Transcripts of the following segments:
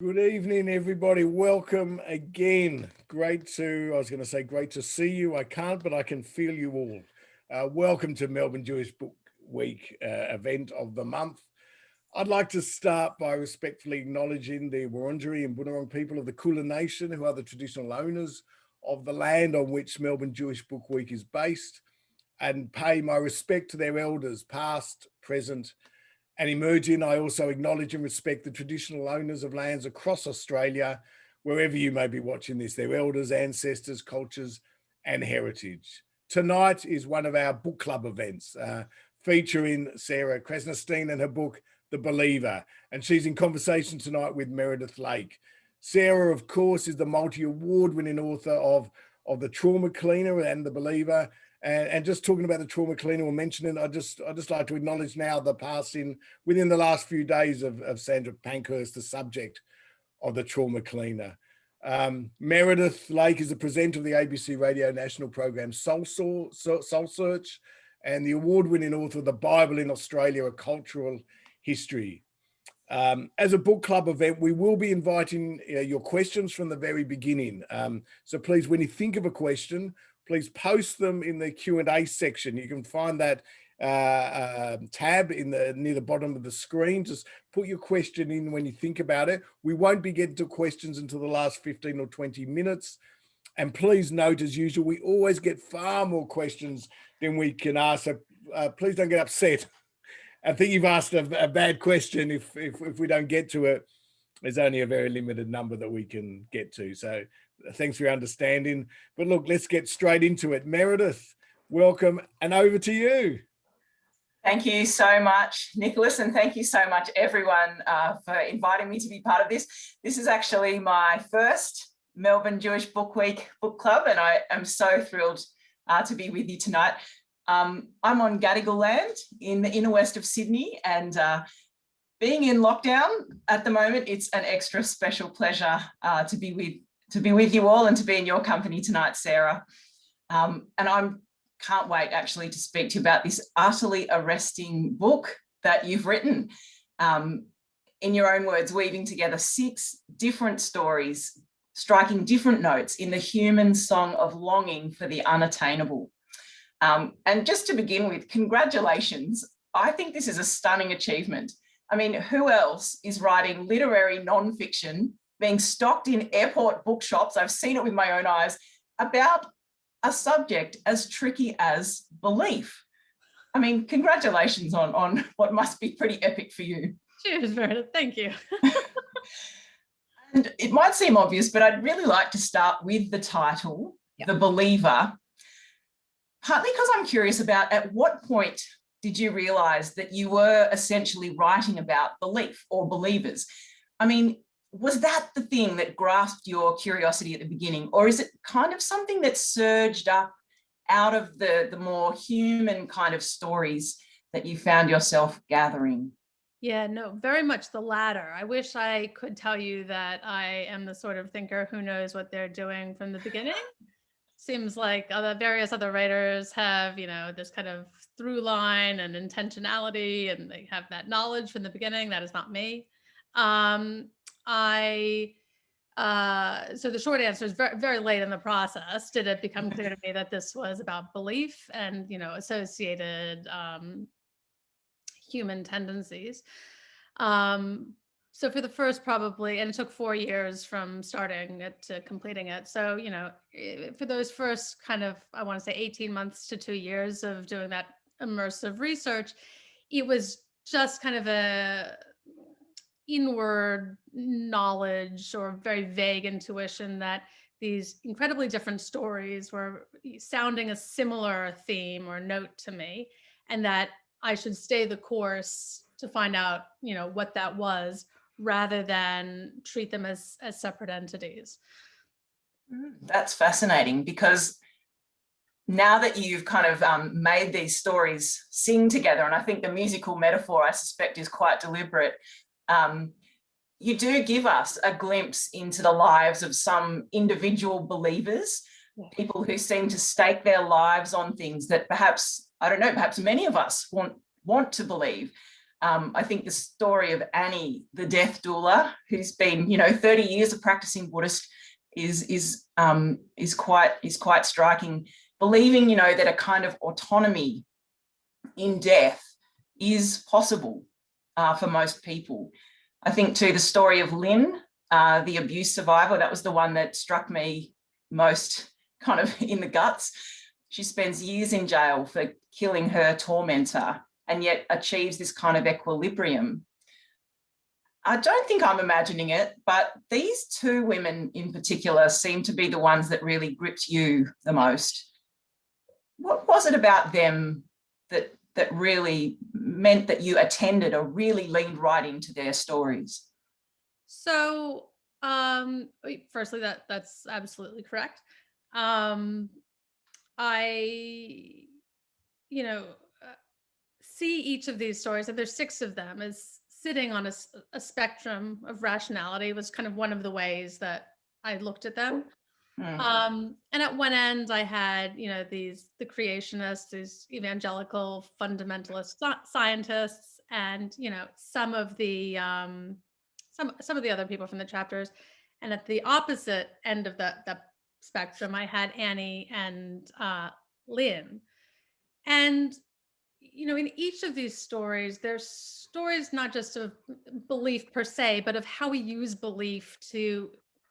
Good evening, everybody. Welcome again. Great to see you. I can't, but I can feel you all. Welcome to Melbourne Jewish Book Week event of the month. I'd like to start by respectfully acknowledging the Wurundjeri and Bunurong people of the Kulin Nation, who are the traditional owners of the land on which Melbourne Jewish Book Week is based, and pay my respect to their elders, past, present, and emerging. I also acknowledge and respect the traditional owners of lands across Australia, wherever you may be watching this, their elders, ancestors, cultures, and heritage. Tonight is one of our book club events featuring Sarah Krasnostein and her book, The Believer. And she's in conversation tonight with Meredith Lake. Sarah, of course, is the multi-award-winning author of The Trauma Cleaner and The Believer. And just talking about the Trauma Cleaner, we're mentioning, I just like to acknowledge now the passing within the last few days of Sandra Pankhurst, the subject of the Trauma Cleaner. Meredith Lake is the presenter of the ABC Radio National program Soul Search, and the award-winning author of The Bible in Australia, A Cultural History. As a book club event, we will be inviting your questions from the very beginning. So please, when you think of a question, please post them in the Q&A section. You can find that tab near the bottom of the screen. Just put your question in when you think about it. We won't be getting to questions until the last 15 or 20 minutes. And please note, as usual, we always get far more questions than we can ask. So please don't get upset. I think you've asked a bad question. If we don't get to it, there's only a very limited number that we can get to. So thanks for your understanding. But look, let's get straight into it. Meredith, welcome, and over to you. Thank you so much, Nicholas, and thank you so much, everyone, for inviting me to be part of this. This is actually my first Melbourne Jewish Book Week book club, and I am so thrilled to be with you tonight. I'm on Gadigal land in the inner west of Sydney, and being in lockdown at the moment, it's an extra special pleasure to be with you all and to be in your company tonight, Sarah. And I can't wait actually to speak to you about this utterly arresting book that you've written. In your own words, weaving together 6 different stories, striking different notes in the human song of longing for the unattainable. And just to begin with, congratulations. I think this is a stunning achievement. I mean, who else is writing literary nonfiction, being stocked in airport bookshops, I've seen it with my own eyes, about a subject as tricky as belief? I mean, congratulations on what must be pretty epic for you. Cheers, Meredith. Thank you. And it might seem obvious, but I'd really like to start with the title, The Believer, partly because I'm curious about at what point did you realise that you were essentially writing about belief or believers? I mean, was that the thing that grasped your curiosity at the beginning, or is it kind of something that surged up out of the more human kind of stories that you found yourself gathering? Yeah, no, very much the latter. I wish I could tell you that I am the sort of thinker who knows what they're doing from the beginning. Seems like various other writers have, this kind of through line and intentionality, and they have that knowledge from the beginning. That is not me. So the short answer is very, very late in the process did it become clear to me that this was about belief and, associated human tendencies. So for the first probably, and it took 4 years from starting it to completing it. So, for those first kind of, I want to say 18 months to 2 years of doing that immersive research, it was just kind of a inward knowledge or very vague intuition that these incredibly different stories were sounding a similar theme or note to me, and that I should stay the course to find out, what that was, rather than treat them as separate entities. That's fascinating, because now that you've kind of made these stories sing together, and I think the musical metaphor, I suspect, is quite deliberate, you do give us a glimpse into the lives of some individual believers, people who seem to stake their lives on things that perhaps, I don't know, perhaps many of us want to believe. I think the story of Annie, the death doula, who's been, 30 years of practicing Buddhist, is quite striking. Believing, that a kind of autonomy in death is possible for most people. I think too the story of Lynn, the abuse survivor, that was the one that struck me most kind of in the guts. She spends years in jail for killing her tormentor and yet achieves this kind of equilibrium. I don't think I'm imagining it, but these two women in particular seem to be the ones that really gripped you the most. What was it about them that really meant that you attended or really leaned right into their stories? So, firstly, that's absolutely correct. I, see each of these stories, and there's 6 of them, as sitting on a spectrum of rationality. Was kind of one of the ways that I looked at them. And at one end, I had, the creationists, these evangelical fundamentalist scientists, and some of the other people from the chapters. And at the opposite end of the spectrum, I had Annie and Lynn. And in each of these stories, there's stories not just of belief per se, but of how we use belief to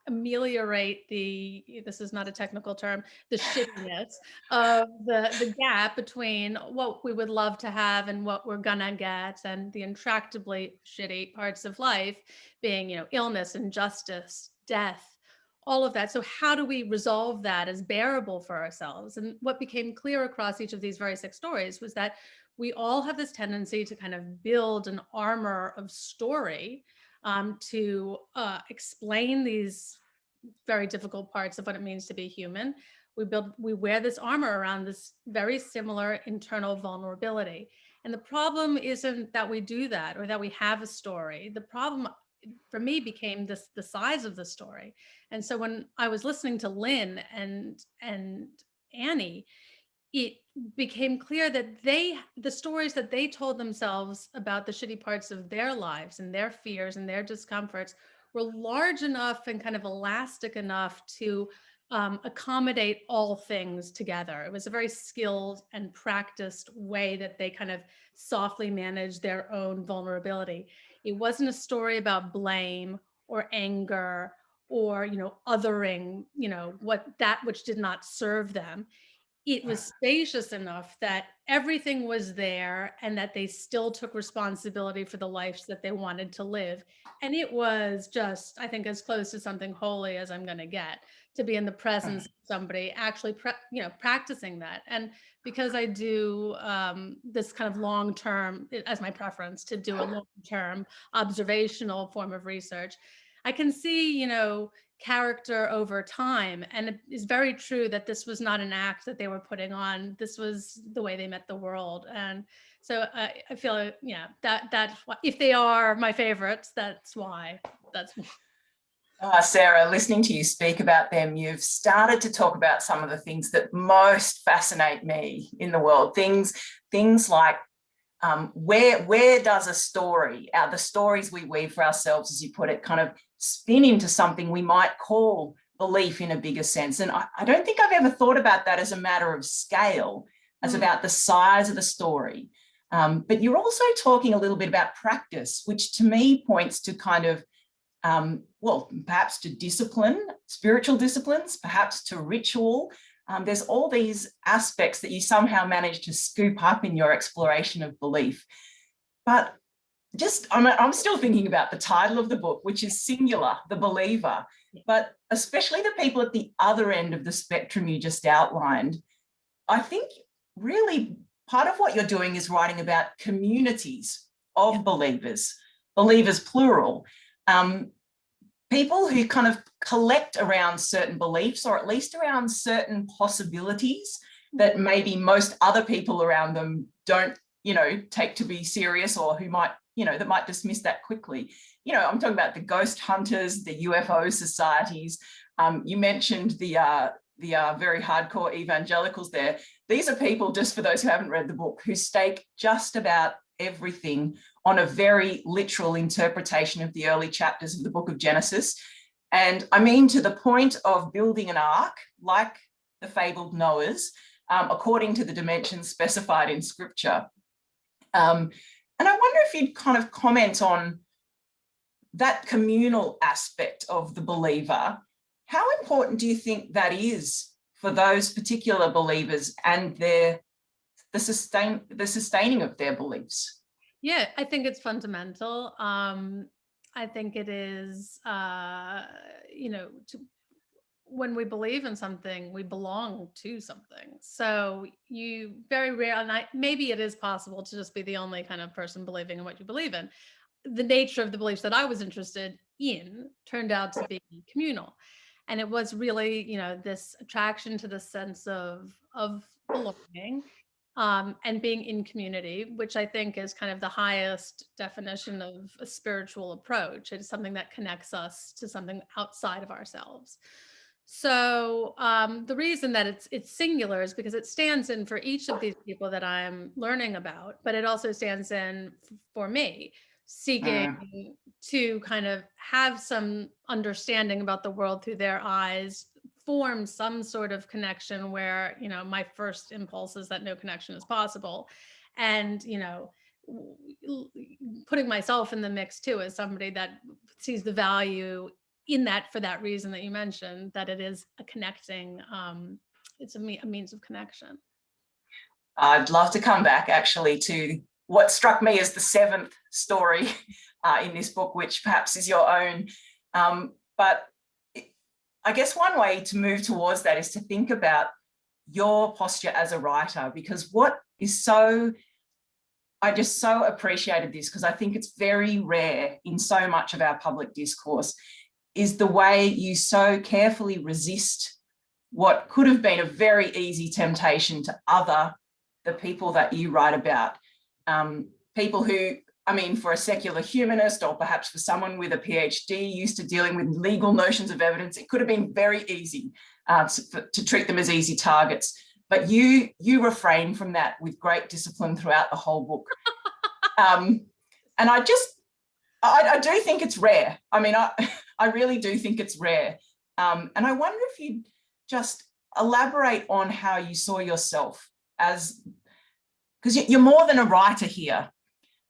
ameliorate this is not a technical term, the shittiness of the gap between what we would love to have and what we're gonna get, and the intractably shitty parts of life being, illness, injustice, death, all of that. So how do we resolve that as bearable for ourselves? And what became clear across each of these very 6 stories was that we all have this tendency to kind of build an armor of story to explain these very difficult parts of what it means to be human. We wear this armor around this very similar internal vulnerability. And the problem isn't that we do that or that we have a story. The problem for me became the size of the story. And so when I was listening to Lynn and Annie, it became clear that the stories that they told themselves about the shitty parts of their lives and their fears and their discomforts were large enough and kind of elastic enough to accommodate all things together. It was a very skilled and practiced way that they kind of softly managed their own vulnerability. It wasn't a story about blame or anger or, othering, that which did not serve them. It was spacious enough that everything was there and that they still took responsibility for the lives that they wanted to live. And it was just, I think, as close to something holy as I'm going to get, to be in the presence of somebody actually, practicing that. And because I do this kind of long-term, as my preference, to do a long-term observational form of research, I can see, character over time. And it is very true that this was not an act that they were putting on. This was the way they met the world. And so I feel, that if they are my favorites, that's why. Sarah, listening to you speak about them, you've started to talk about some of the things that most fascinate me in the world. Things like where does a story, the stories we weave for ourselves, as you put it, kind of spin into something we might call belief in a bigger sense? And I don't think I've ever thought about that as a matter of scale, as about the size of the story. But you're also talking a little bit about practice, which to me points to kind of, perhaps to discipline, spiritual disciplines, perhaps to ritual. There's all these aspects that you somehow manage to scoop up in your exploration of belief. But I'm still thinking about the title of the book, which is singular, the believer, but especially the people at the other end of the spectrum you just outlined. I think really part of what you're doing is writing about communities of believers plural, people who kind of collect around certain beliefs, or at least around certain possibilities that maybe most other people around them don't, take to be serious, or who might, that might dismiss that quickly. I'm talking about the ghost hunters, the UFO societies. You mentioned the very hardcore evangelicals there. These are people, just for those who haven't read the book, who stake just about everything on a very literal interpretation of the early chapters of the book of Genesis. And I mean to the point of building an ark, like the fabled Noah's, according to the dimensions specified in scripture. And I wonder if you'd kind of comment on that communal aspect of the believer. How important do you think that is for those particular believers and the sustaining of their beliefs? Yeah, I think it's fundamental. I think it is, when we believe in something, we belong to something. So you very rare, and maybe it is possible to just be the only kind of person believing in what you believe in. The nature of the beliefs that I was interested in turned out to be communal. And it was really, this attraction to the sense of belonging, and being in community, which I think is kind of the highest definition of a spiritual approach. It is something that connects us to something outside of ourselves. So the reason that it's singular is because it stands in for each of these people that I'm learning about, but it also stands in for me, seeking to kind of have some understanding about the world through their eyes, form some sort of connection where, my first impulse is that no connection is possible. And, putting myself in the mix too, as somebody that sees the value in that for that reason that you mentioned, that it is a connecting, it's a means of connection. I'd love to come back actually to what struck me as the seventh story in this book, which perhaps is your own. But I guess one way to move towards that is to think about your posture as a writer, because what is I just so appreciated this, because I think it's very rare in so much of our public discourse, is the way you so carefully resist what could have been a very easy temptation to other the people that you write about. People who, for a secular humanist, or perhaps for someone with a PhD used to dealing with legal notions of evidence, it could have been very easy to treat them as easy targets. But you refrain from that with great discipline throughout the whole book. And I do think it's rare. I really do think it's rare. And I wonder if you'd just elaborate on how you saw yourself because you're more than a writer here.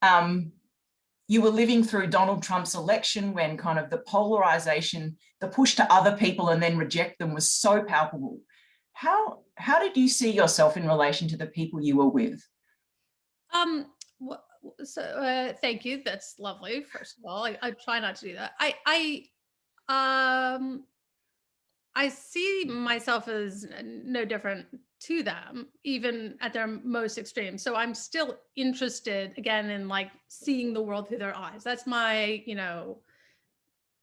You were living through Donald Trump's election when kind of the polarization, the push to other people and then reject them was so palpable. How did you see yourself in relation to the people you were with? Thank you. That's lovely. First of all, I try not to do that. I see myself as no different to them, even at their most extreme. So I'm still interested again in like seeing the world through their eyes. That's my,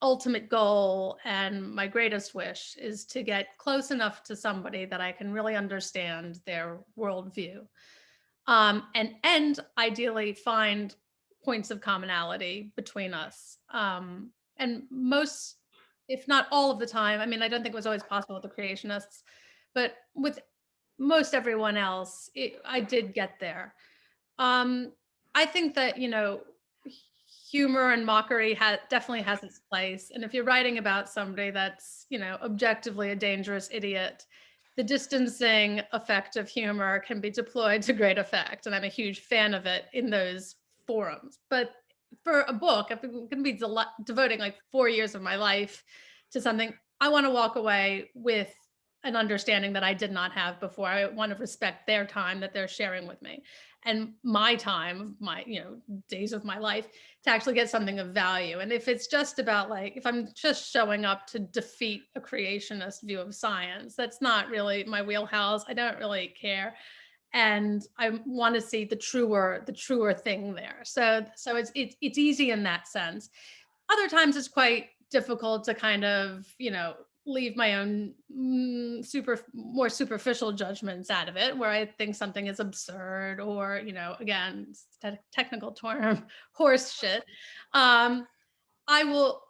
ultimate goal, and my greatest wish is to get close enough to somebody that I can really understand their worldview, and ideally find points of commonality between us. And most, if not all of the time, I don't think it was always possible with the creationists, but with most everyone else, I did get there. I think that, humor and mockery definitely has its place. And if you're writing about somebody that's, objectively a dangerous idiot, the distancing effect of humor can be deployed to great effect. And I'm a huge fan of it in those forums. But for a book, if I'm going to be devoting like 4 years of my life to something, I want to walk away with an understanding that I did not have before. I want to respect their time that they're sharing with me, and my time, my days of my life, to actually get something of value. And if it's just about like, if I'm just showing up to defeat a creationist view of science, that's not really my wheelhouse. I don't really care. And I want to see the truer thing there. So it's easy in that sense. Other times it's quite difficult to kind of, leave my own more superficial judgments out of it, where I think something is absurd or, again, technical term, horse shit. I will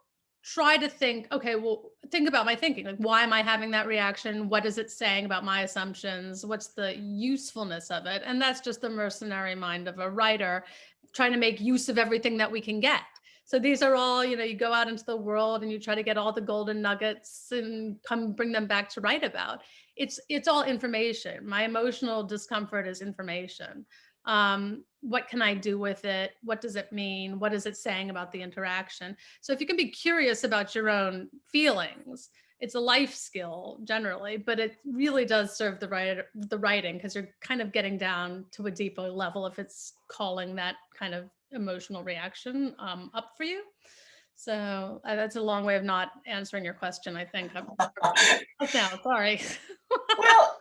try to think, okay, well, think about my thinking. Like, why am I having that reaction? What is it saying about my assumptions? What's the usefulness of it? And that's just the mercenary mind of a writer, trying to make use of everything that we can get. So these are all, you know, you go out into the world and you try to get all the golden nuggets and come bring them back to write about. It's all information. My emotional discomfort is information. What can I do with it? What does it mean? What is it saying about the interaction? So if you can be curious about your own feelings, it's a life skill generally, but it really does serve the writing, because you're kind of getting down to a deeper level if it's calling that kind of emotional reaction up for you. So that's a long way of not answering your question, I think. Now, sorry. Well,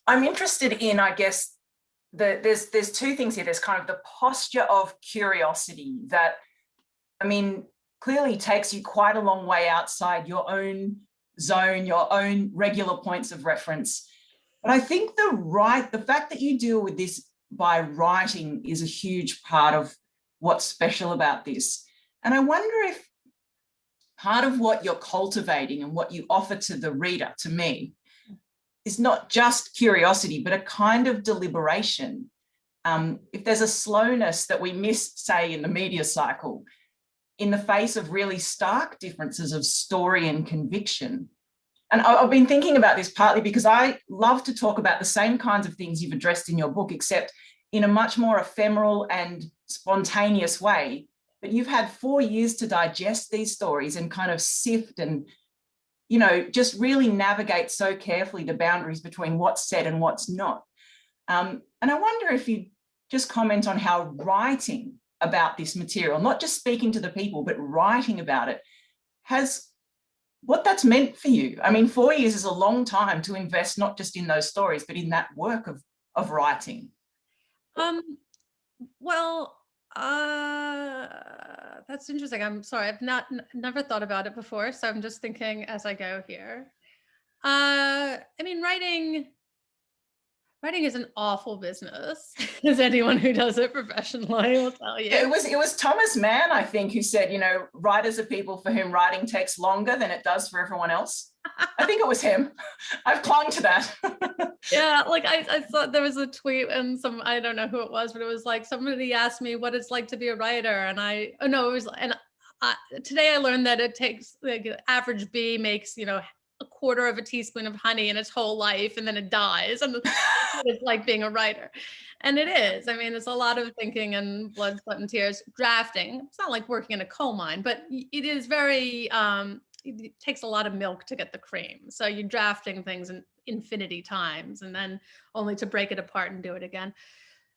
I'm interested in, I guess, there's two things here. There's kind of the posture of curiosity that, I mean, clearly takes you quite a long way outside your own zone, your own regular points of reference. But I think the fact that you deal with this by writing is a huge part of what's special about this. And I wonder if part of what you're cultivating and what you offer to the reader, to me, is not just curiosity, but a kind of deliberation. If there's a slowness that we miss, say, in the media cycle, in the face of really stark differences of story and conviction. And I've been thinking about this partly because I love to talk about the same kinds of things you've addressed in your book, except in a much more ephemeral and spontaneous way. But you've had 4 years to digest these stories and kind of sift and, you know, just really navigate so carefully the boundaries between what's said and what's not. And I wonder if you just comment on how writing about this material, not just speaking to the people, but writing about it, what that's meant for you. I mean, 4 years is a long time to invest, not just in those stories, but in that work of writing. Well, that's interesting. I'm sorry, I've never thought about it before, so I'm just thinking as I go here. I mean, writing is an awful business, as anyone who does it professionally will tell you. It was Thomas Mann, I think, who said, you know, writers are people for whom writing takes longer than it does for everyone else. I think it was him. I've clung to that. Yeah, like I thought there was a tweet and I don't know who it was, but it was like somebody asked me what it's like to be a writer, and today I learned that it takes, like, an average bee makes, you know, a quarter of a teaspoon of honey in its whole life, and then it dies, and that's what it's like being a writer. And it is. I mean, it's a lot of thinking and blood, sweat, and tears. Drafting, it's not like working in a coal mine, but it is very, it takes a lot of milk to get the cream. So you're drafting things in infinity times, and then only to break it apart and do it again.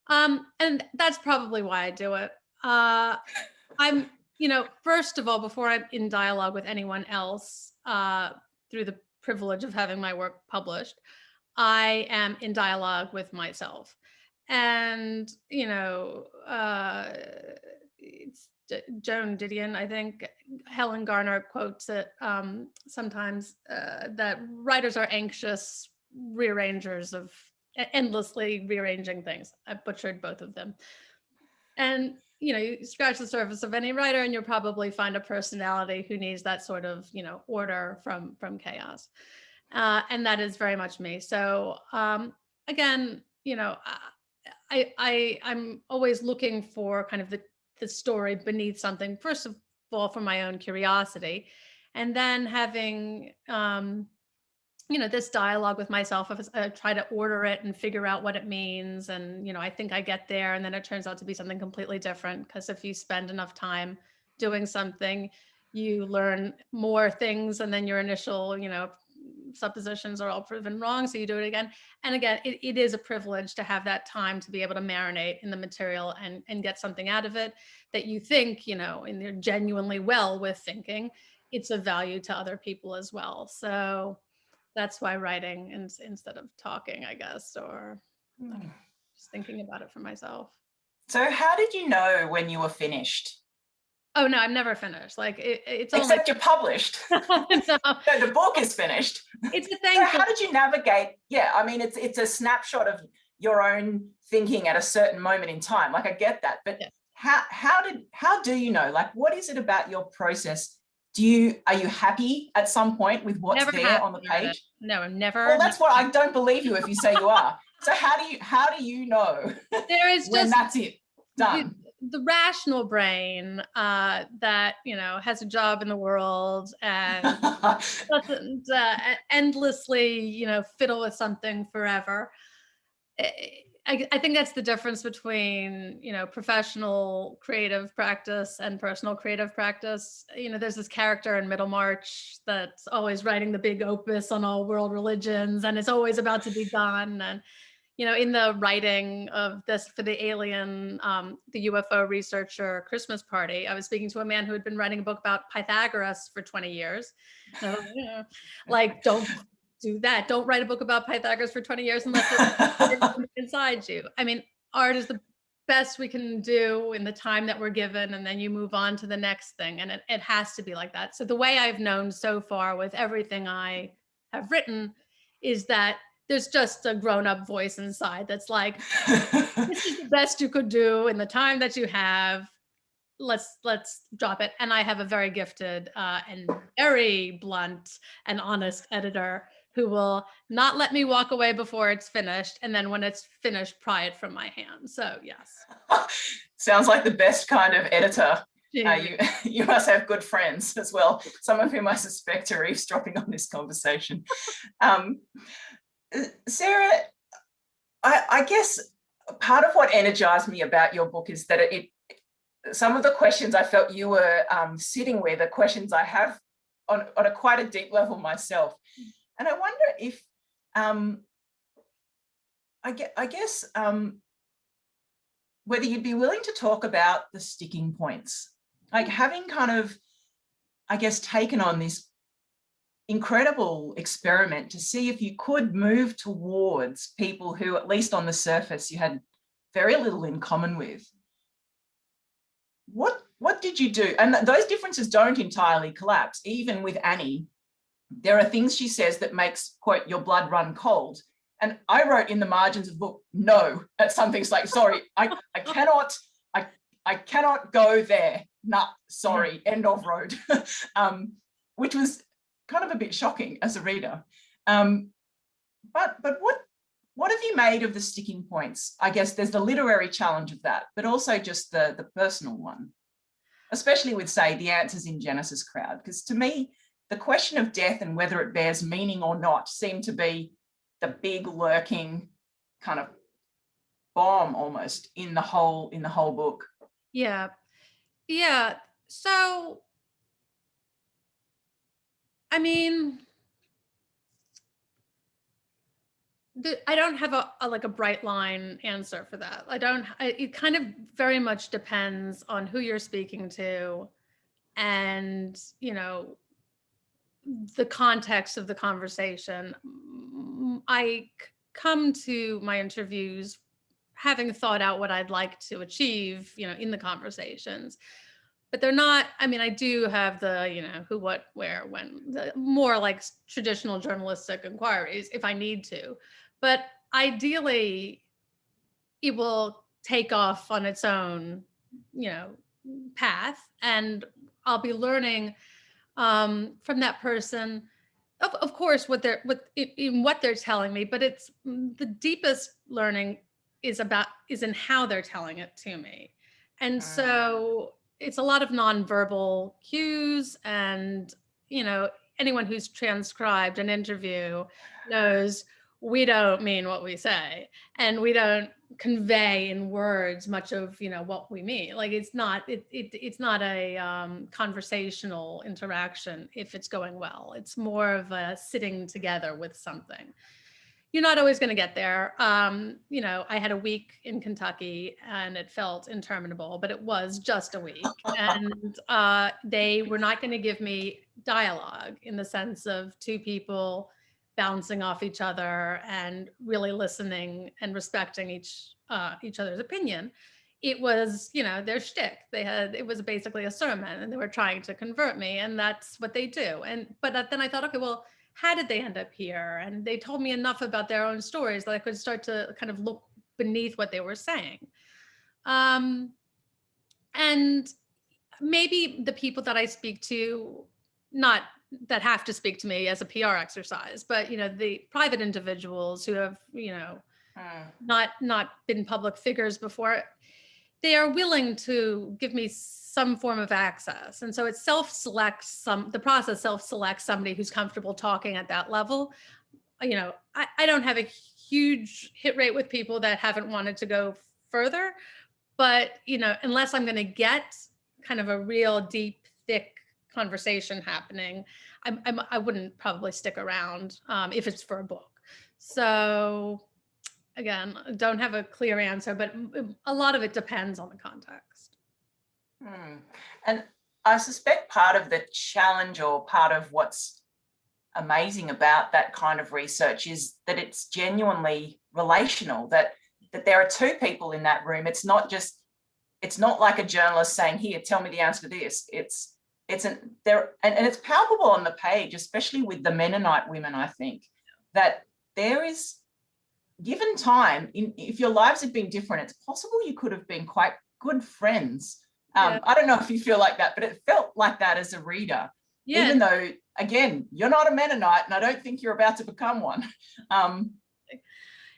And that's probably why I do it. I'm, you know, first of all, before I'm in dialogue with anyone else, through the privilege of having my work published, I am in dialogue with myself. And, you know, it's Joan Didion, I think, Helen Garner quotes it sometimes, that writers are anxious rearrangers of endlessly rearranging things. I butchered both of them. And, you know, you scratch the surface of any writer and you'll probably find a personality who needs that sort of, you know, order from chaos. And that is very much me. So again, you know, I'm always looking for kind of the story beneath something, first of all, for my own curiosity, and then having, you know, this dialogue with myself, if I try to order it and figure out what it means. And, you know, I think I get there, and then it turns out to be something completely different. Because if you spend enough time doing something, you learn more things, and then your initial, you know, suppositions are all proven wrong. So you do it again. And again, it is a privilege to have that time to be able to marinate in the material and get something out of it that you think, you know, and you're genuinely well with thinking. It's of value to other people as well. So that's why writing instead of talking, I guess, or just thinking about it for myself. So how did you know when you were finished? Oh, no, I'm never finished. Like it's except you're published. No. So the book is finished. It's a thing. So how did you navigate? Yeah, I mean, it's a snapshot of your own thinking at a certain moment in time. Like, I get that, but yeah. How do you know? Like, what is it about your process? Are you happy at some point with what's never there on the page? No, I'm never. Well, that's what I don't believe you if you say you are. So how do you know There is when just that's it, done? the rational brain that, you know, has a job in the world and doesn't endlessly, you know, fiddle with something forever. I think that's the difference between, you know, professional creative practice and personal creative practice. You know, there's this character in Middlemarch that's always writing the big opus on all world religions, and it's always about to be done. And, you know, in the writing of this for the Alien, the UFO researcher Christmas Party, I was speaking to a man who had been writing a book about Pythagoras for 20 years. Like, don't do that. Don't write a book about Pythagoras for 20 years unless it's inside you. I mean, art is the best we can do in the time that we're given, and then you move on to the next thing. And it has to be like that. So the way I've known so far with everything I have written is that there's just a grown-up voice inside that's like, this is the best you could do in the time that you have. Let's drop it. And I have a very gifted and very blunt and honest editor who will not let me walk away before it's finished. And then when it's finished, pry it from my hand. So yes. Sounds like the best kind of editor. You must have good friends as well, some of whom I suspect are eavesdropping on this conversation. Sarah, I guess part of what energized me about your book is that some of the questions I felt you were sitting with are questions I have on a quite a deep level myself. And I wonder if, I guess, whether you'd be willing to talk about the sticking points, like having kind of, I guess, taken on this incredible experiment to see if you could move towards people who, at least on the surface, you had very little in common with. What did you do? And those differences don't entirely collapse. Even with Annie, there are things she says that makes, quote, your blood run cold. And I wrote in the margins of the book, no, at some things like, sorry, I cannot go there. Nah, sorry, end of road. Which was kind of a bit shocking as a reader. But what have you made of the sticking points? I guess there's the literary challenge of that, but also just the personal one, especially with, say, the Answers in Genesis crowd. Because to me, the question of death and whether it bears meaning or not seemed to be the big lurking kind of bomb almost in the whole book. Yeah. So, I mean, I don't have a bright line answer for that. It kind of very much depends on who you're speaking to and, you know, the context of the conversation. I come to my interviews having thought out what I'd like to achieve, you know, in the conversations. But they're not, I mean, I do have the, you know, who, what, where, when, the more like traditional journalistic inquiries if I need to. But ideally, it will take off on its own, you know, path. And I'll be learning from that person, of course, what they're telling me, but it's the deepest learning is in how they're telling it to me. And so it's a lot of nonverbal cues, and, you know, anyone who's transcribed an interview knows we don't mean what we say, and we don't convey in words much of, you know, what we mean. Like it's not a conversational interaction if it's going well. It's more of a sitting together with something. You're not always going to get there. You know, I had a week in Kentucky and it felt interminable, but it was just a week. And they were not going to give me dialogue in the sense of two people bouncing off each other and really listening and respecting each other's opinion. It was, you know, their shtick. It was basically a sermon, and they were trying to convert me, and that's what they do. But then I thought, okay, well, how did they end up here? And they told me enough about their own stories that I could start to kind of look beneath what they were saying. And maybe the people that I speak to, not that have to speak to me as a PR exercise, but, you know, the private individuals who have, you know, not been public figures before, they are willing to give me some form of access. And so it the process self-selects somebody who's comfortable talking at that level. You know, I don't have a huge hit rate with people that haven't wanted to go further, but, you know, unless I'm going to get kind of a real deep, thick conversation happening, I wouldn't probably stick around if it's for a book. So again, don't have a clear answer, but a lot of it depends on the context. And I suspect part of the challenge, or part of what's amazing about that kind of research, is that it's genuinely relational, that there are two people in that room. It's not like a journalist saying, here, tell me the answer to this. It's it's palpable on the page, especially with the Mennonite women, I think, that there is, given time, if your lives had been different, it's possible you could have been quite good friends. I don't know if you feel like that, but it felt like that as a reader, even though, again, you're not a Mennonite, and I don't think you're about to become one.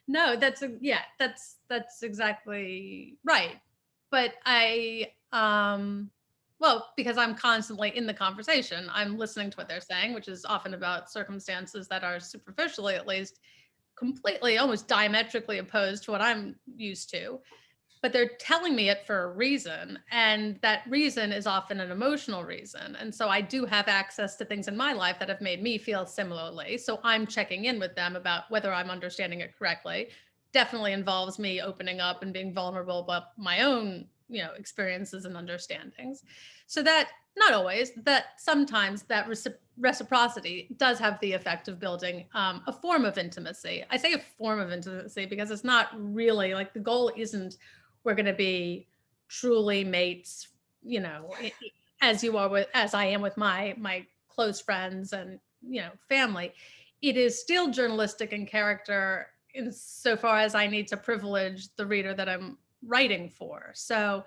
No, that's exactly right. But well, because I'm constantly in the conversation, I'm listening to what they're saying, which is often about circumstances that are superficially, at least, completely, almost diametrically opposed to what I'm used to. But they're telling me it for a reason, and that reason is often an emotional reason. And so I do have access to things in my life that have made me feel similarly. So I'm checking in with them about whether I'm understanding it correctly. Definitely involves me opening up and being vulnerable about my own, you know, experiences and understandings. So that, not always, that sometimes that reciprocity does have the effect of building a form of intimacy. I say a form of intimacy because it's not really, like, the goal isn't we're going to be truly mates, you know, as I am with my close friends and, you know, family. It is still journalistic in character, insofar as I need to privilege the reader that I'm writing for. So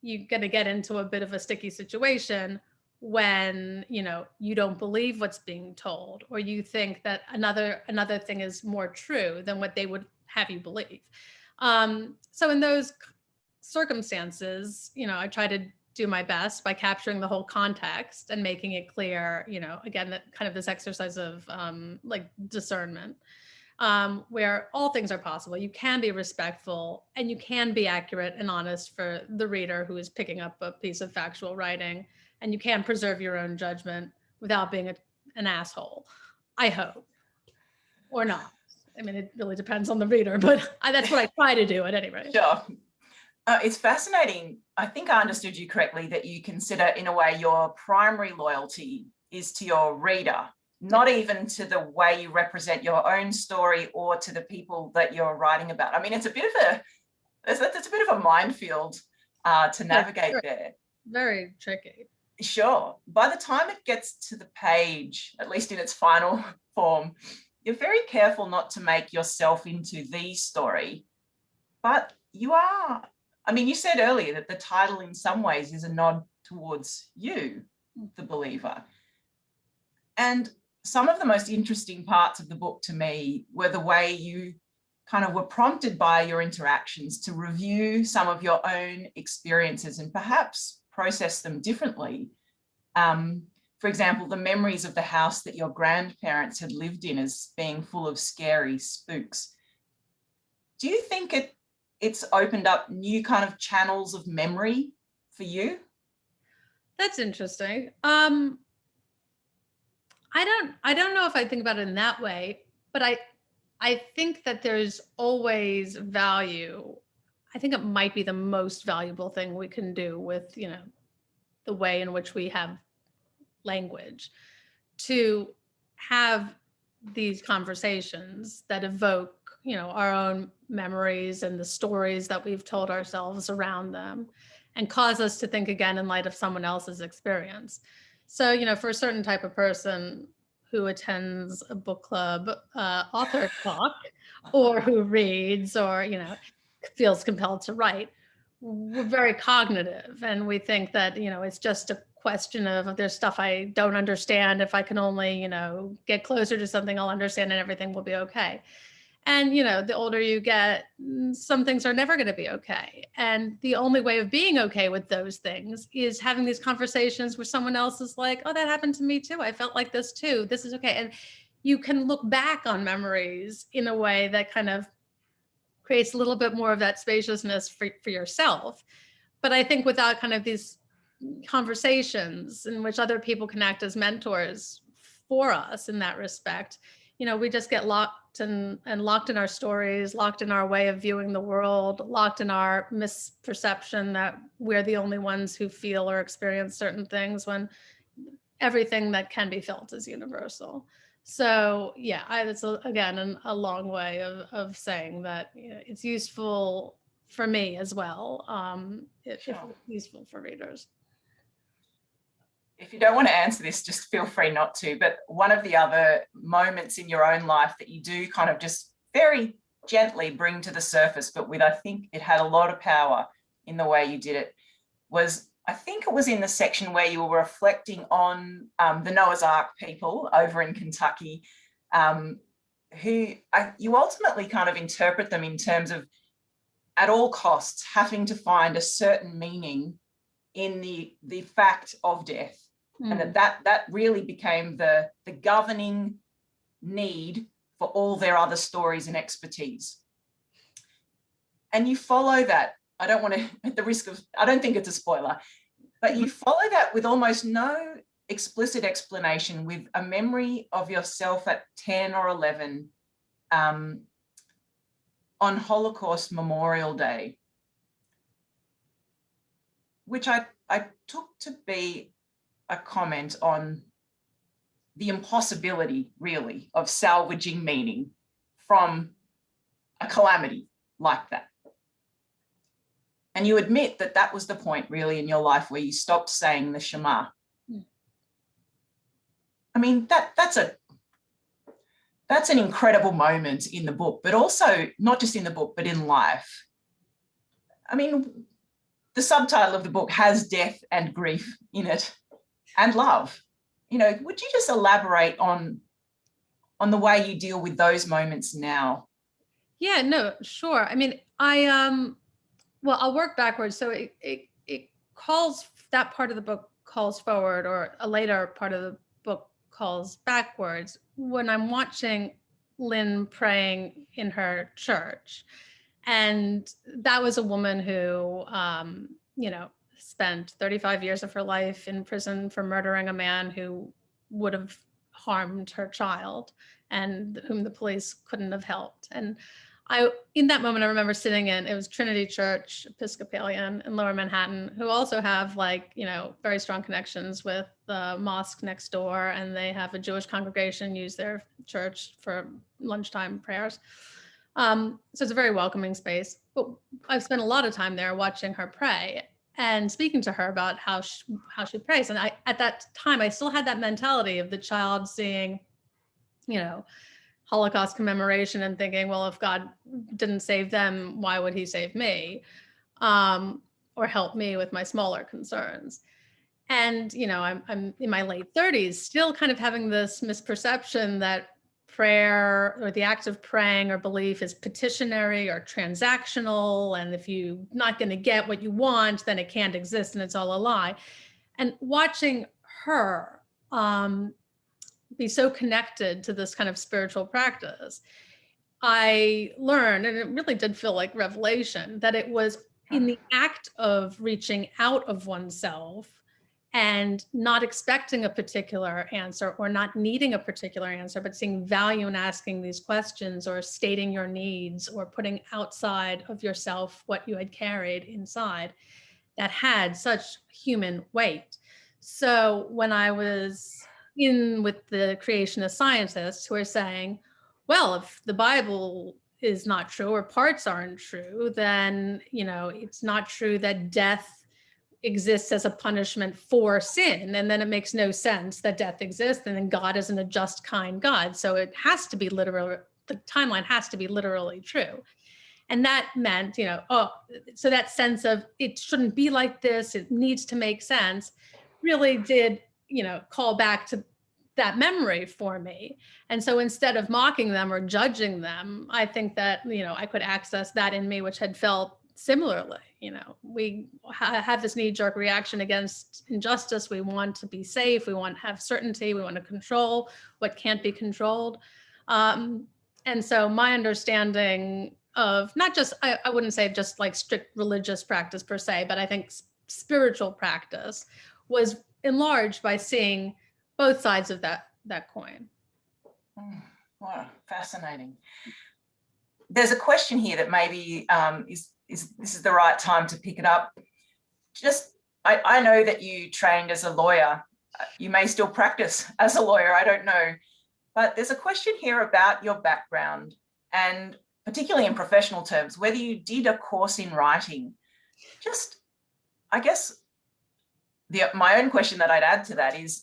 you're going to get into a bit of a sticky situation when, you know, you don't believe what's being told, or you think that another thing is more true than what they would have you believe. So in those circumstances, you know, I try to do my best by capturing the whole context and making it clear, you know, again, that kind of this exercise of like discernment, where all things are possible. You can be respectful, and you can be accurate and honest for the reader who is picking up a piece of factual writing, and you can preserve your own judgment without being an asshole, I hope, or not. I mean, it really depends on the reader, but that's what I try to do at any rate. Sure. It's fascinating. I think I understood you correctly, that you consider, in a way, your primary loyalty is to your reader, not even to the way you represent your own story or to the people that you're writing about. I mean, it's a bit of a minefield to navigate there. Very tricky. Sure. By the time it gets to the page, at least in its final form, you're very careful not to make yourself into the story, but you are. I mean, you said earlier that the title in some ways is a nod towards you, the believer. And some of the most interesting parts of the book to me were the way you kind of were prompted by your interactions to review some of your own experiences and perhaps process them differently. For example, the memories of the house that your grandparents had lived in as being full of scary spooks. Do you think it's opened up new kind of channels of memory for you? That's interesting. I don't know if I think about it in that way, but I think that there's always value. I think it might be the most valuable thing we can do with, you know, the way in which we have language, to have these conversations that evoke, you know, our own memories and the stories that we've told ourselves around them, and cause us to think again in light of someone else's experience. So, you know, for a certain type of person who attends a book club author talk, or who reads, or, you know, feels compelled to write, we're very cognitive, and we think that, you know, it's just a question of, there's stuff I don't understand. If I can only, you know, get closer to something, I'll understand and everything will be okay. And, you know, the older you get, some things are never going to be okay. And the only way of being okay with those things is having these conversations where someone else is like, oh, that happened to me too. I felt like this too. This is okay. And you can look back on memories in a way that kind of creates a little bit more of that spaciousness for yourself. But I think without kind of these conversations in which other people can act as mentors for us in that respect, you know, we just get locked in our stories, locked in our way of viewing the world, locked in our misperception that we're the only ones who feel or experience certain things, when everything that can be felt is universal. So yeah, it's again a long way of saying that, you know, it's useful for me as well. If it's useful for readers. If you don't want to answer this, just feel free not to. But one of the other moments in your own life that you do kind of just very gently bring to the surface, but with, I think it had a lot of power in the way you did it, was, I think it was in the section where you were reflecting on the Noah's Ark people over in Kentucky, you ultimately kind of interpret them in terms of, at all costs, having to find a certain meaning in the fact of death. And that really became the governing need for all their other stories and expertise. And you follow that. I don't want to, at the risk of, I don't think it's a spoiler, but you follow that with almost no explicit explanation, with a memory of yourself at 10 or 11 on Holocaust Memorial Day, which I took to be a comment on the impossibility, really, of salvaging meaning from a calamity like that. And you admit that that was the point, really, in your life where you stopped saying the Shema. I mean, that's an incredible moment in the book, but also not just in the book, but in life. I mean, the subtitle of the book has death and grief in it, and love. You know, would you just elaborate on the way you deal with those moments now? Yeah, no, sure. I mean, well, I'll work backwards. So it calls, that part of the book calls forward, or a later part of the book calls backwards, when I'm watching Lynn praying in her church. And that was a woman who, you know, spent 35 years of her life in prison for murdering a man who would have harmed her child and whom the police couldn't have helped. And in that moment, I remember sitting in, it was Trinity Church, Episcopalian in Lower Manhattan, who also have, like, you know, very strong connections with the mosque next door. And they have a Jewish congregation use their church for lunchtime prayers. So it's a very welcoming space. But I've spent a lot of time there watching her pray and speaking to her about how she prays. And at that time, I still had that mentality of the child seeing, you know, Holocaust commemoration and thinking, well, if God didn't save them, why would he save me? Or help me with my smaller concerns. And, you know, I'm in my late 30s, still kind of having this misperception that prayer, or the act of praying or belief, is petitionary or transactional. And if you're not going to get what you want, then it can't exist and it's all a lie. And watching her be so connected to this kind of spiritual practice, I learned, and it really did feel like revelation, that it was in the act of reaching out of oneself and not expecting a particular answer or not needing a particular answer, but seeing value in asking these questions or stating your needs or putting outside of yourself what you had carried inside, that had such human weight. So when I was in with the creationist scientists who are saying, well, if the Bible is not true or parts aren't true, then, you know, it's not true that death exists as a punishment for sin. And then it makes no sense that death exists. And then God isn't a just, kind God. So it has to be literal. The timeline has to be literally true. And that meant, you know, so that sense of it shouldn't be like this, it needs to make sense, really did, you know, call back to that memory for me. And so instead of mocking them or judging them, I think that, I could access that in me, which had felt similarly. We have this knee-jerk reaction against injustice. We want to be safe. We want to have certainty. We want to control what can't be controlled. And so my understanding of not just, I wouldn't say just like strict religious practice per se, but I think spiritual practice was enlarged by seeing both sides of that coin. Wow, fascinating. There's a question here that maybe is this is the right time to pick it up. I know that you trained as a lawyer. You may still practice as a lawyer, I don't know. But there's a question here about your background, and particularly in professional terms, whether you did a course in writing. Just, I guess, my own question that I'd add to that is,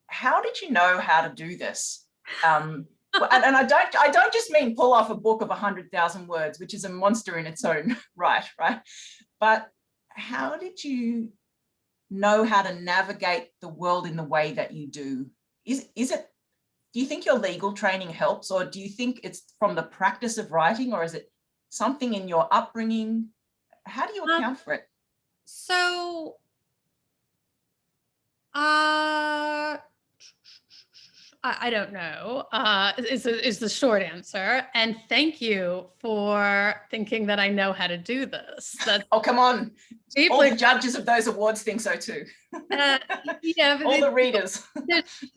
how did you know how to do this? And I don't just mean pull off a book of 100,000 words, which is a monster in its own right? But how did you know how to navigate the world in the way that you do? Do you think your legal training helps, or do you think it's from the practice of writing, or is it something in your upbringing? How do you account for it? So, I don't know, is the short answer. And thank you for thinking that I know how to do this. That's oh, come on. Deeply, all the judges of those awards think so too. All the readers.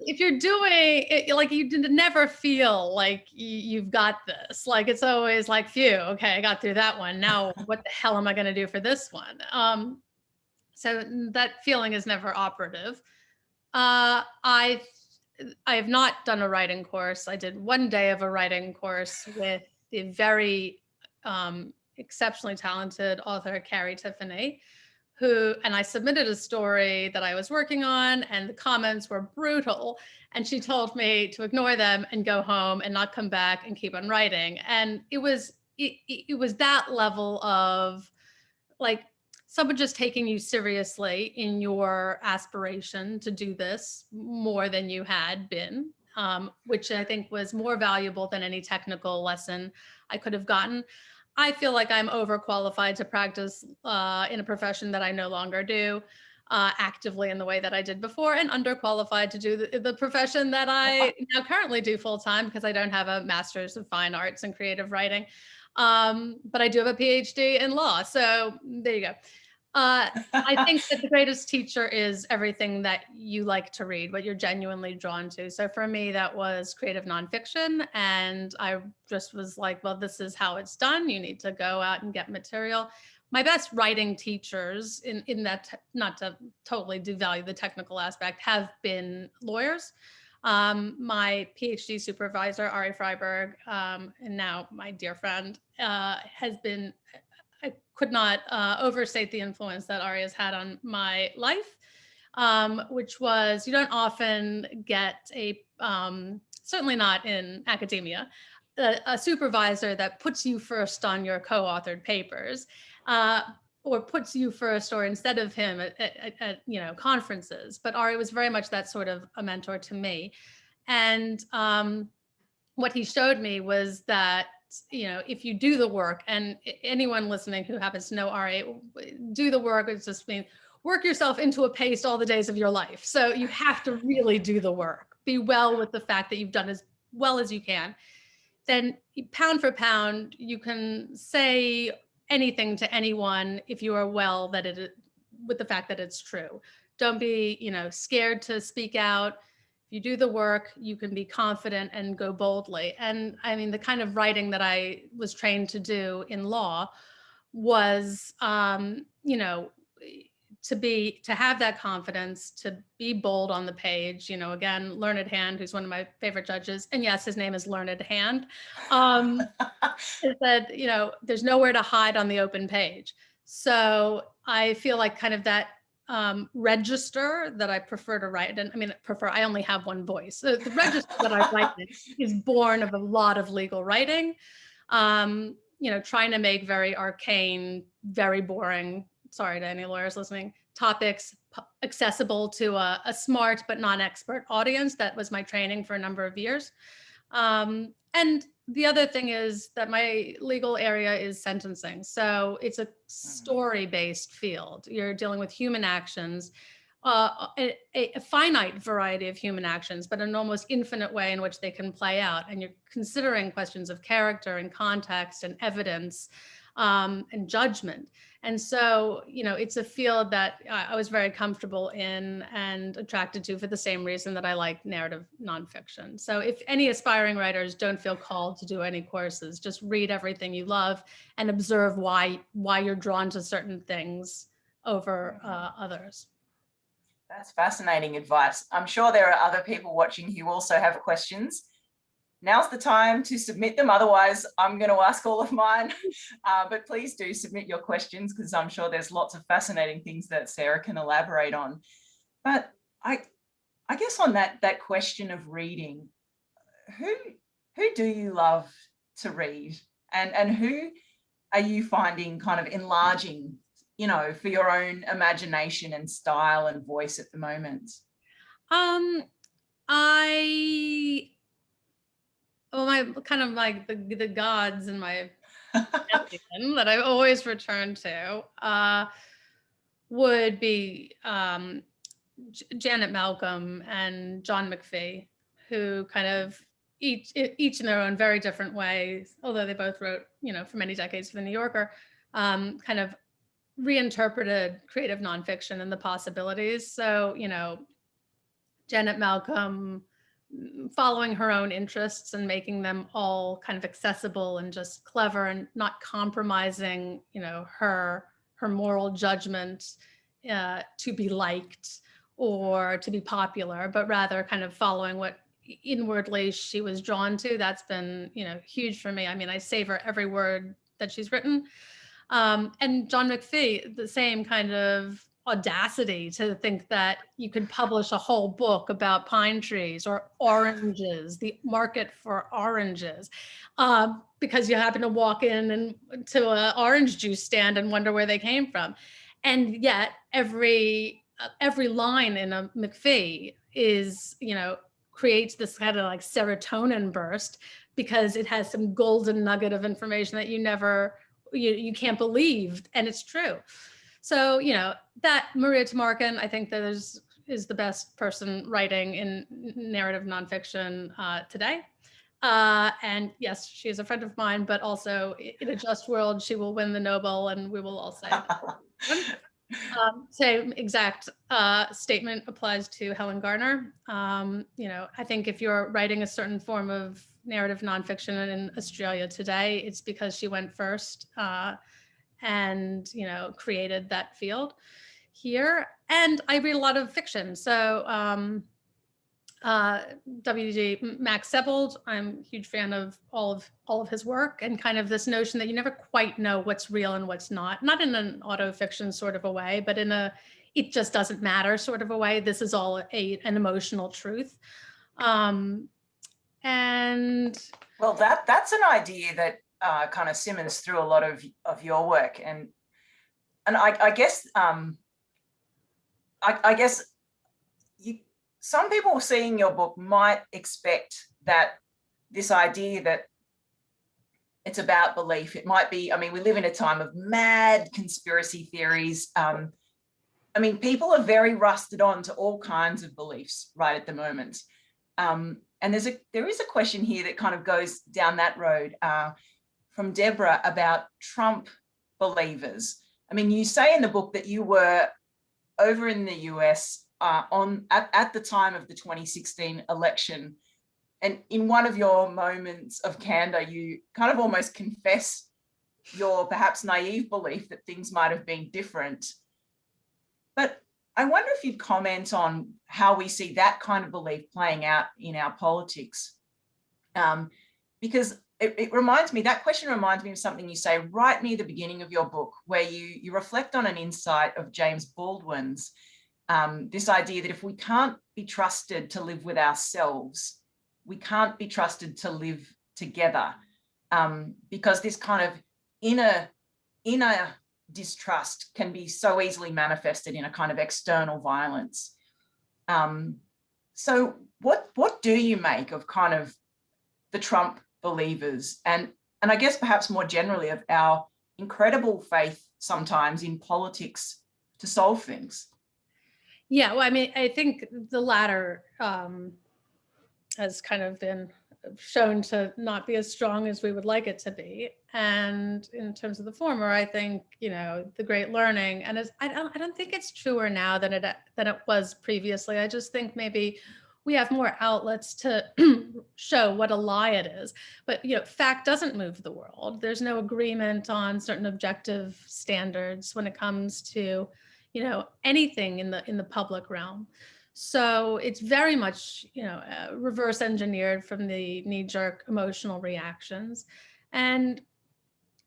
If you're doing it, like, you never feel like you've got this. Like, it's always like, phew, okay, I got through that one. Now what the hell am I going to do for this one? So that feeling is never operative. I have not done a writing course. I did one day of a writing course with the very exceptionally talented author, Carrie Tiffany, and I submitted a story that I was working on, and the comments were brutal. And she told me to ignore them and go home and not come back and keep on writing. And it was that level of, like, someone just taking you seriously in your aspiration to do this more than you had been, which I think was more valuable than any technical lesson I could have gotten. I feel like I'm overqualified to practice in a profession that I no longer do actively in the way that I did before, and underqualified to do the profession that I now currently do full time, because I don't have a master's of fine arts and creative writing. But I do have a PhD in law. So there you go. I think that the greatest teacher is everything that you like to read, what you're genuinely drawn to. So for me, that was creative nonfiction. And I just was like, well, this is how it's done. You need to go out and get material. My best writing teachers in that, not to totally devalue the technical aspect, have been lawyers. My PhD supervisor, Ari Freiberg, and now my dear friend, has been, I could not overstate the influence that Ari has had on my life, which was, you don't often get certainly not in academia, a supervisor that puts you first on your co-authored papers, or puts you first, or instead of him at conferences. But Ari was very much that sort of a mentor to me. And what he showed me was that, if you do the work, and anyone listening who happens to know Ari, do the work, it just means work yourself into a paste all the days of your life. So you have to really do the work, be well with the fact that you've done as well as you can. Then pound for pound, you can say anything to anyone if you are well with the fact that it's true. Don't be, scared to speak out. If you do the work, you can be confident and go boldly. And I mean, the kind of writing that I was trained to do in law was, to have that confidence, to be bold on the page. Again, Learned Hand, who's one of my favorite judges, and yes, his name is Learned Hand, said, there's nowhere to hide on the open page. So I feel like kind of that register that I prefer to write, and I only have one voice. So the register that I write is born of a lot of legal writing, trying to make very arcane, very boring, sorry to any lawyers listening, topics accessible to a smart but non-expert audience. That was my training for a number of years. And the other thing is that my legal area is sentencing. So it's a story-based field. You're dealing with human actions, a finite variety of human actions, but an almost infinite way in which they can play out. And you're considering questions of character and context and evidence and judgment. And so, it's a field that I was very comfortable in and attracted to for the same reason that I like narrative nonfiction. So if any aspiring writers don't feel called to do any courses, just read everything you love and observe why you're drawn to certain things over others. That's fascinating advice. I'm sure there are other people watching who also have questions. Now's the time to submit them. Otherwise, I'm going to ask all of mine. But please do submit your questions, because I'm sure there's lots of fascinating things that Sarah can elaborate on. But I guess on that question of reading, who do you love to read, and who are you finding kind of enlarging, for your own imagination and style and voice at the moment? My kind of like the gods in my pantheon that I've always returned to would be Janet Malcolm and John McPhee, who kind of each in their own very different ways, although they both wrote, for many decades for the New Yorker, kind of reinterpreted creative nonfiction and the possibilities. So, Janet Malcolm following her own interests and making them all kind of accessible and just clever, and not compromising, her moral judgment to be liked or to be popular, but rather kind of following what inwardly she was drawn to. That's been, huge for me. I mean, I savor every word that she's written. And John McPhee, the same kind of audacity to think that you could publish a whole book about pine trees or oranges, the market for oranges, because you happen to walk in and to an orange juice stand and wonder where they came from. And yet every line in a McPhee is, creates this kind of like serotonin burst, because it has some golden nugget of information that you can't believe, and it's true. So, that Maria Tamarkin, I think that is the best person writing in narrative nonfiction today. And yes, she is a friend of mine, but also in a just world, she will win the Nobel, and we will all say. Same exact statement applies to Helen Garner. I think if you're writing a certain form of narrative nonfiction in Australia today, it's because she went first and created that field here. And I read a lot of fiction. So W.G. Max Sebold, I'm a huge fan of all of his work, and kind of this notion that you never quite know what's real and what's not in an autofiction sort of a way, but in a it just doesn't matter sort of a way. This is all an emotional truth. And well, that's an idea that kind of simmons through a lot of your work, and I guess I guess some people seeing your book might expect that this idea that it's about belief. It might be, we live in a time of mad conspiracy theories. People are very rusted on to all kinds of beliefs right at the moment. And there is a question here that kind of goes down that road from Deborah about Trump believers. You say in the book that you were over in the US at the time of the 2016 election, and in one of your moments of candor, you kind of almost confess your perhaps naive belief that things might have been different. But I wonder if you'd comment on how we see that kind of belief playing out in our politics, because it reminds me, that question reminds me of something you say right near the beginning of your book, where you reflect on an insight of James Baldwin's, this idea that if we can't be trusted to live with ourselves, we can't be trusted to live together, because this kind of inner distrust can be so easily manifested in a kind of external violence. So what do you make of kind of the Trump believers and I guess perhaps more generally of our incredible faith sometimes in politics to solve things? Yeah, well, I mean, I think the latter has kind of been shown to not be as strong as we would like it to be. And in terms of the former, I think, you know, the great learning, and I don't think it's truer now than it was previously. I just think maybe we have more outlets to show what a lie it is. But, you know, fact doesn't move the world. There's no agreement on certain objective standards when it comes to, you know, anything in the public realm. So it's very much, you know, reverse engineered from the knee-jerk emotional reactions. And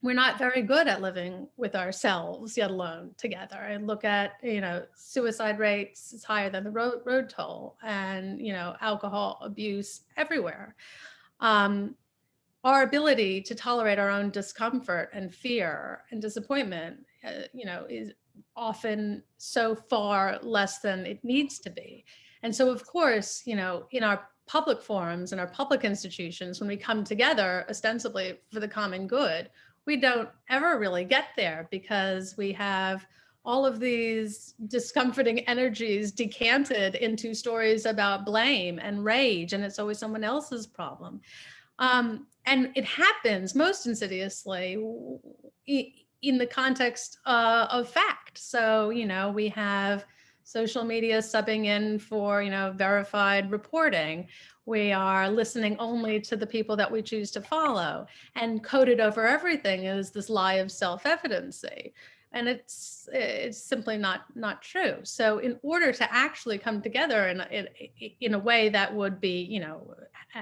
we're not very good at living with ourselves, yet alone together. I look at, you know, suicide rates is higher than the road toll, and, you know, alcohol abuse everywhere. Our ability to tolerate our own discomfort and fear and disappointment, you know, is often so far less than it needs to be. And so, of course, you know, in our public forums and our public institutions, when we come together ostensibly for the common good, we don't ever really get there because we have all of these discomforting energies decanted into stories about blame and rage, and it's always someone else's problem. And it happens most insidiously in the context of fact. So, you know, we have social media subbing in for, you know, verified reporting. We are listening only to the people that we choose to follow, and coded over everything is this lie of self-evidency. And it's simply not true. So in order to actually come together in a way that would be, you know, a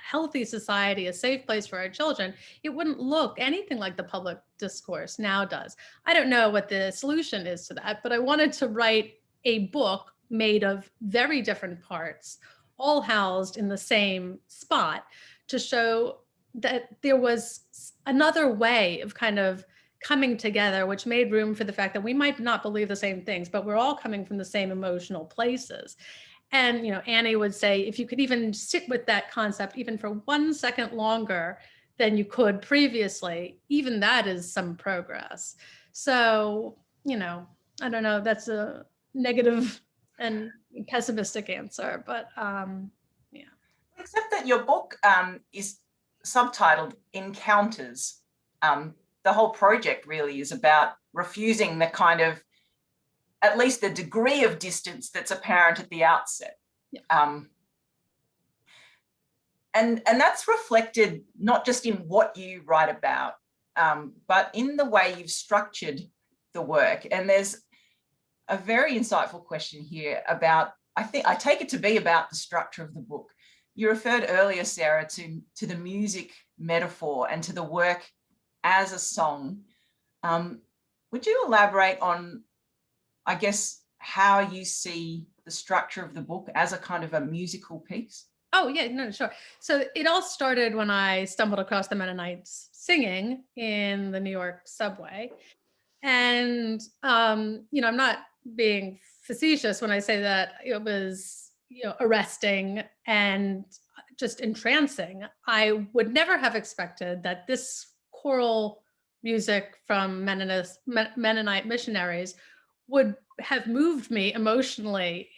healthy society, a safe place for our children, it wouldn't look anything like the public discourse now does. I don't know what the solution is to that, but I wanted to write a book made of very different parts, all housed in the same spot, to show that there was another way of kind of coming together, which made room for the fact that we might not believe the same things, but we're all coming from the same emotional places. And, you know, Annie would say, if you could even sit with that concept even for 1 second longer than you could previously, even that is some progress. So, you know, I don't know, that's a negative and pessimistic answer, but yeah. Except that your book is subtitled Encounters. The whole project really is about refusing the kind of, at least the degree of distance that's apparent at the outset. Yeah. And that's reflected not just in what you write about, but in the way you've structured the work. And there's a very insightful question here about, I take it to be about the structure of the book. You referred earlier, Sarah, to the music metaphor and to the work as a song. Would you elaborate on, I guess, how you see the structure of the book as a kind of a musical piece? Oh, yeah, no, sure. So it all started when I stumbled across the Mennonites singing in the New York subway. And, you know, I'm not being facetious when I say that it was, you know, arresting and just entrancing. I would never have expected that this choral music from Mennonite missionaries would have moved me emotionally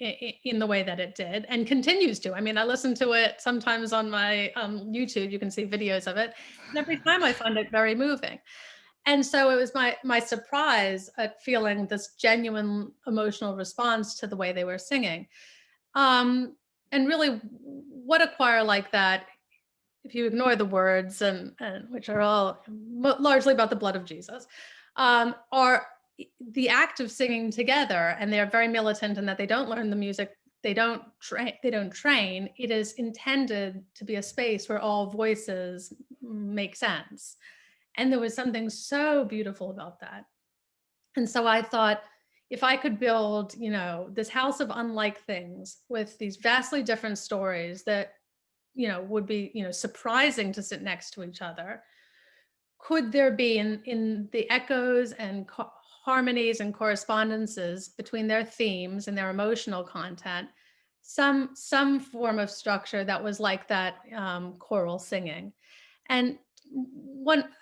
in the way that it did, and continues to. I mean, I listen to it sometimes on my YouTube. You can see videos of it, and every time I find it very moving. And so it was my surprise at feeling this genuine emotional response to the way they were singing. And really, what a choir like that, if you ignore the words, and which are all largely about the blood of Jesus, are the act of singing together, and they're very militant in that they don't learn the music, they don't train. It is intended to be a space where all voices make sense. And there was something so beautiful about that. And so I thought, if I could build, you know, this house of unlike things with these vastly different stories that, you know, would be, you know, surprising to sit next to each other, could there be in the echoes and harmonies and correspondences between their themes and their emotional content, some form of structure that was like that choral singing. And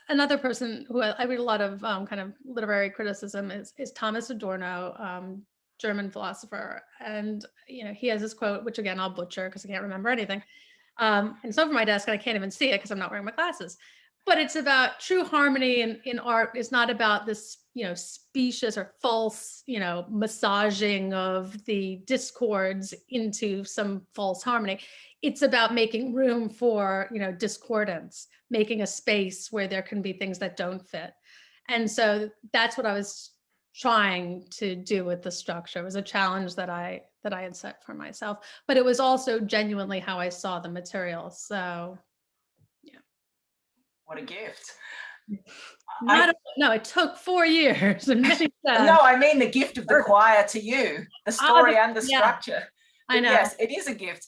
another person who I read a lot of kind of literary criticism is Thomas Adorno, German philosopher. And, you know, he has this quote, which again, I'll butcher because I can't remember anything. And it's over my desk and I can't even see it because I'm not wearing my glasses. But it's about true harmony in art is not about this, you know, specious or false, you know, massaging of the discords into some false harmony. It's about making room for, you know, discordance, making a space where there can be things that don't fit. And so that's what I was trying to do with the structure. It was a challenge that I had set for myself, but it was also genuinely how I saw the material. So yeah. What a gift. No, it took 4 years. And no, I mean the gift of the choir to you, the story and the structure. I know. Yes, it is a gift.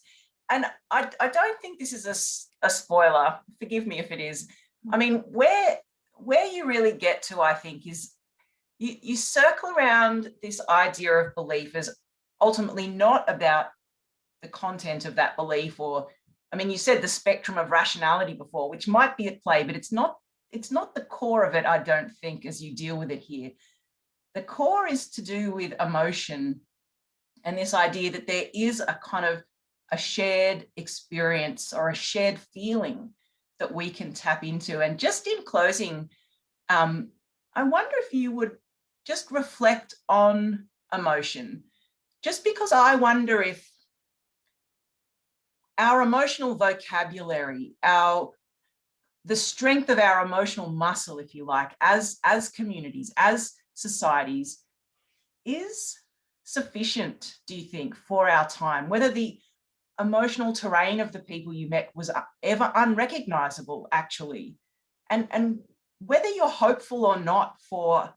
And I don't think this is a spoiler. Forgive me if it is. I mean, where you really get to, I think, is you circle around this idea of belief as ultimately not about the content of that belief, or, I mean, you said the spectrum of rationality before, which might be at play, but it's not the core of it, I don't think, as you deal with it here. The core is to do with emotion and this idea that there is a kind of a shared experience or a shared feeling that we can tap into. And just in closing, I wonder if you would just reflect on emotion, just because I wonder if our emotional vocabulary, the strength of our emotional muscle, if you like, as communities, as societies, is sufficient, do you think, for our time? Whether the emotional terrain of the people you met was ever unrecognizable, actually, and whether you're hopeful or not for,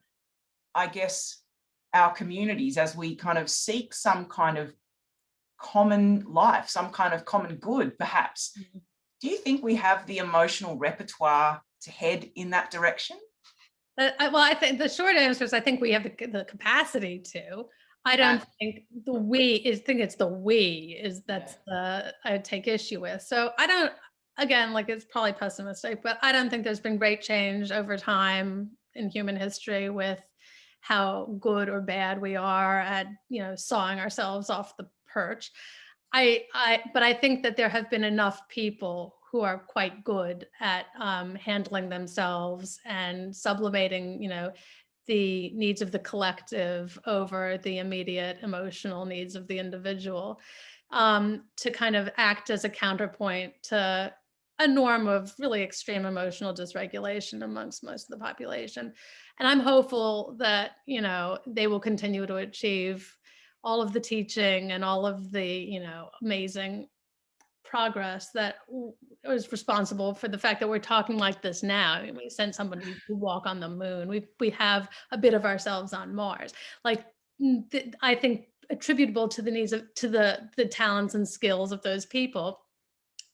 I guess, our communities as we kind of seek some kind of common life, some kind of common good, perhaps. Mm-hmm. Do you think we have the emotional repertoire to head in that direction? Well, I think the short answer is I think we have the capacity to. I don't think the it's the we is that's the I take issue with. So I don't, again, like it's probably pessimistic, but I don't think there's been great change over time in human history with how good or bad we are at, you know, sawing ourselves off the perch. But I think that there have been enough people who are quite good at handling themselves and sublimating, you know, the needs of the collective over the immediate emotional needs of the individual, to kind of act as a counterpoint to a norm of really extreme emotional dysregulation amongst most of the population. And I'm hopeful that, you know, they will continue to achieve all of the teaching and all of the, you know, amazing progress that was responsible for the fact that we're talking like this now. I mean, we sent somebody to walk on the moon. We have a bit of ourselves on Mars. Like, I think attributable to the needs of, to the talents and skills of those people.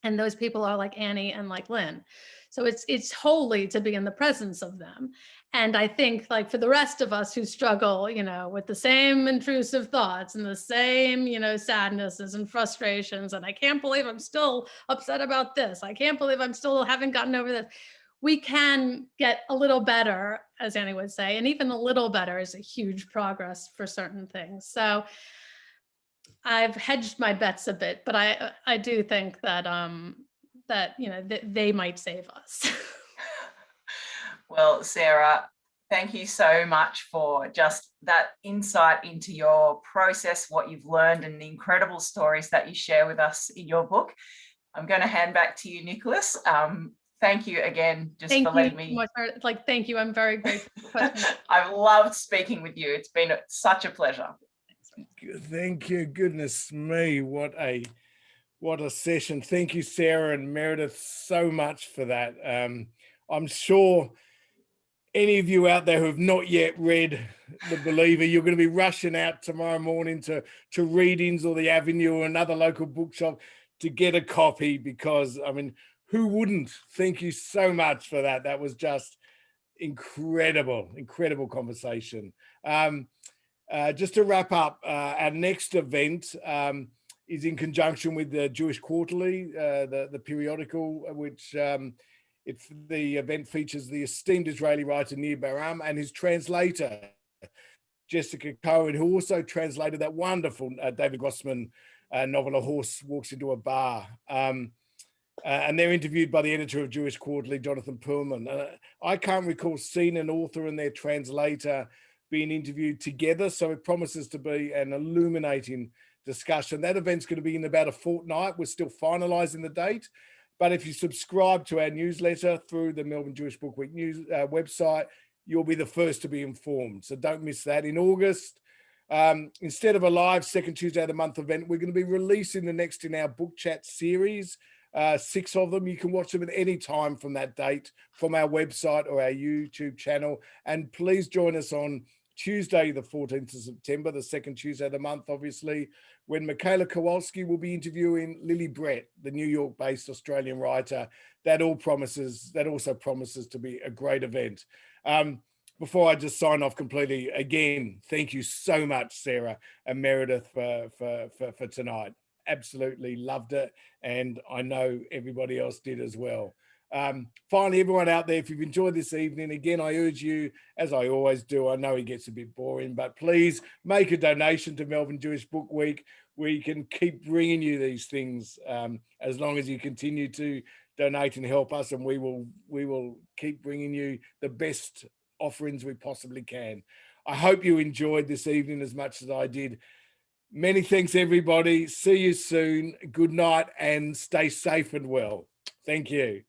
And those people are like Annie and like Lynn. So it's holy to be in the presence of them. And I think, like, for the rest of us who struggle, you know, with the same intrusive thoughts and the same, you know, sadnesses and frustrations, and I can't believe I'm still upset about this, I can't believe I'm still haven't gotten over this, we can get a little better, as Annie would say, and even a little better is a huge progress for certain things. So I've hedged my bets a bit, but I do think that that, you know, they might save us. Well, Sarah, thank you so much for just that insight into your process, what you've learned, and the incredible stories that you share with us in your book. I'm going to hand back to you, Nicholas. Thank you again, just for letting me. Like, thank you. I'm very grateful. I've loved speaking with you. It's been such a pleasure. Thank you. Goodness me, what a session. Thank you, Sarah and Meredith, so much for that. I'm sure any of you out there who have not yet read The Believer, you're going to be rushing out tomorrow morning to Readings or the Avenue or another local bookshop to get a copy, because, I mean, who wouldn't? Thank you so much for that. That was just incredible conversation. Just to wrap up, our next event is in conjunction with the Jewish Quarterly, the periodical, which the event features the esteemed Israeli writer Nir Baram and his translator, Jessica Cohen, who also translated that wonderful David Grossman novel, A Horse Walks Into a Bar. And they're interviewed by the editor of Jewish Quarterly, Jonathan Perlman. I can't recall seeing an author and their translator being interviewed together, so it promises to be an illuminating discussion. That event's going to be in about a fortnight. We're still finalising the date, but if you subscribe to our newsletter through the Melbourne Jewish Book Week news website, you'll be the first to be informed. So don't miss that. In August, instead of a live second Tuesday of the month event, we're going to be releasing the next in our book chat series. 6 of them. You can watch them at any time from that date from our website or our YouTube channel. And please join us on Tuesday, the 14th of September, the second Tuesday of the month, obviously, when Michaela Kowalski will be interviewing Lily Brett, the New York-based Australian writer. That also promises to be a great event. Before I just sign off completely, again, thank you so much, Sarah and Meredith, for tonight. Absolutely loved it, and I know everybody else did as well. Finally, everyone out there, if you've enjoyed this evening, again, I urge you, as I always do, I know it gets a bit boring, but please make a donation to Melbourne Jewish Book Week. We can keep bringing you these things as long as you continue to donate and help us, and we will keep bringing you the best offerings we possibly can. I hope you enjoyed this evening as much as I did. Many thanks, everybody. See you soon. Good night and stay safe and well. Thank you.